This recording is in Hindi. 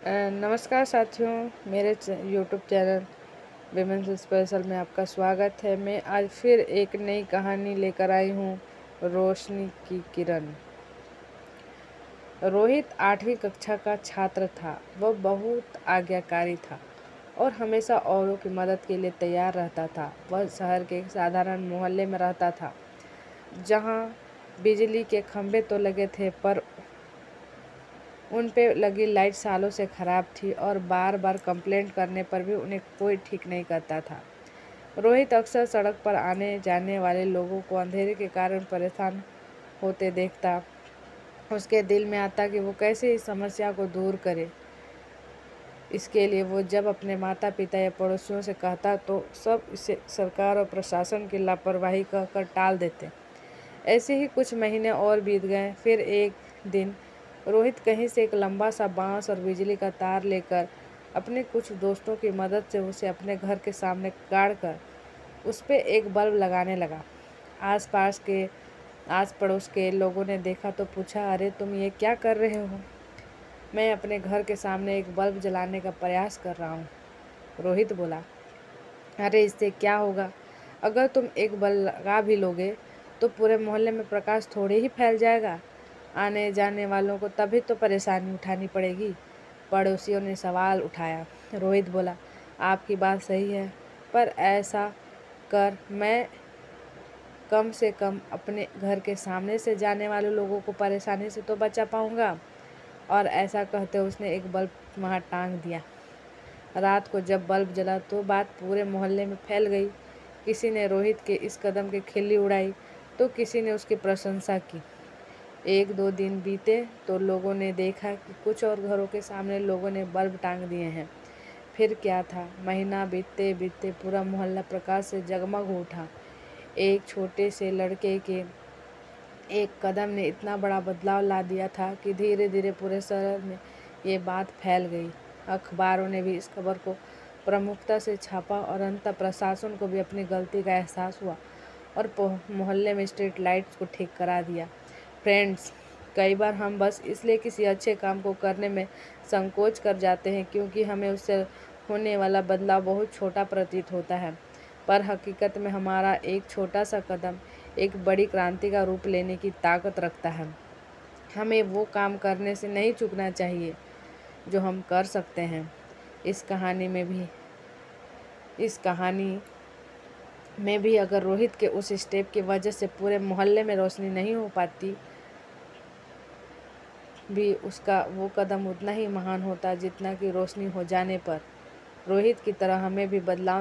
नमस्कार साथियों, मेरे यूट्यूब चैनल विमेंस स्पेशल में आपका स्वागत है। मैं आज फिर एक नई कहानी लेकर आई हूँ, रोशनी की किरण। रोहित 8वीं कक्षा का छात्र था। वह बहुत आज्ञाकारी था और हमेशा औरों की मदद के लिए तैयार रहता था। वह शहर के एक साधारण मोहल्ले में रहता था, जहाँ बिजली के खंभे तो लगे थे, पर उन पे लगी लाइट सालों से खराब थी और बार बार कंप्लेंट करने पर भी उन्हें कोई ठीक नहीं करता था। रोहित अक्सर सड़क पर आने जाने वाले लोगों को अंधेरे के कारण परेशान होते देखता। उसके दिल में आता कि वो कैसे इस समस्या को दूर करे। इसके लिए वो जब अपने माता पिता या पड़ोसियों से कहता तो सब इसे सरकार और प्रशासन की लापरवाही कहकर टाल देते। ऐसे ही कुछ महीने और बीत गए। फिर एक दिन रोहित कहीं से एक लंबा सा बांस और बिजली का तार लेकर अपने कुछ दोस्तों की मदद से उसे अपने घर के सामने गाड़कर उस पे एक बल्ब लगाने लगा। आस पड़ोस के लोगों ने देखा तो पूछा, अरे तुम ये क्या कर रहे हो? मैं अपने घर के सामने एक बल्ब जलाने का प्रयास कर रहा हूँ, रोहित बोला। अरे इससे क्या होगा? अगर तुम एक बल्ब लगा भी लोगे तो पूरे मोहल्ले में प्रकाश थोड़े ही फैल जाएगा। आने जाने वालों को तभी तो परेशानी उठानी पड़ेगी। पड़ोसियों ने सवाल उठाया। रोहित बोला, आपकी बात सही है, पर ऐसा कर मैं कम से कम अपने घर के सामने से जाने वाले लोगों को परेशानी से तो बचा पाऊंगा। और ऐसा कहते उसने एक बल्ब वहाँ टांग दिया। रात को जब बल्ब जला तो बात पूरे मोहल्ले में फैल गई। किसी ने रोहित के इस कदम की खिल्ली उड़ाई तो किसी ने उसकी प्रशंसा की। एक दो दिन बीते तो लोगों ने देखा कि कुछ और घरों के सामने लोगों ने बल्ब टांग दिए हैं। फिर क्या था, महीना बीतते बीतते पूरा मोहल्ला प्रकाश से जगमग उठा। एक छोटे से लड़के के एक कदम ने इतना बड़ा बदलाव ला दिया था कि धीरे धीरे पूरे शहर में ये बात फैल गई। अखबारों ने भी इस खबर को प्रमुखता से छापा और अंततः प्रशासन को भी अपनी गलती का एहसास हुआ और मोहल्ले में स्ट्रीट लाइट्स को ठीक करा दिया। फ्रेंड्स, कई बार हम बस इसलिए किसी अच्छे काम को करने में संकोच कर जाते हैं क्योंकि हमें उससे होने वाला बदलाव बहुत छोटा प्रतीत होता है, पर हकीकत में हमारा एक छोटा सा कदम एक बड़ी क्रांति का रूप लेने की ताकत रखता है। हमें वो काम करने से नहीं चूकना चाहिए जो हम कर सकते हैं। इस कहानी में भी अगर रोहित के उस स्टेप की वजह से पूरे मोहल्ले में रोशनी नहीं हो पाती भी, उसका वो कदम उतना ही महान होता जितना कि रोशनी हो जाने पर रोहित की तरह हमें भी बदलाव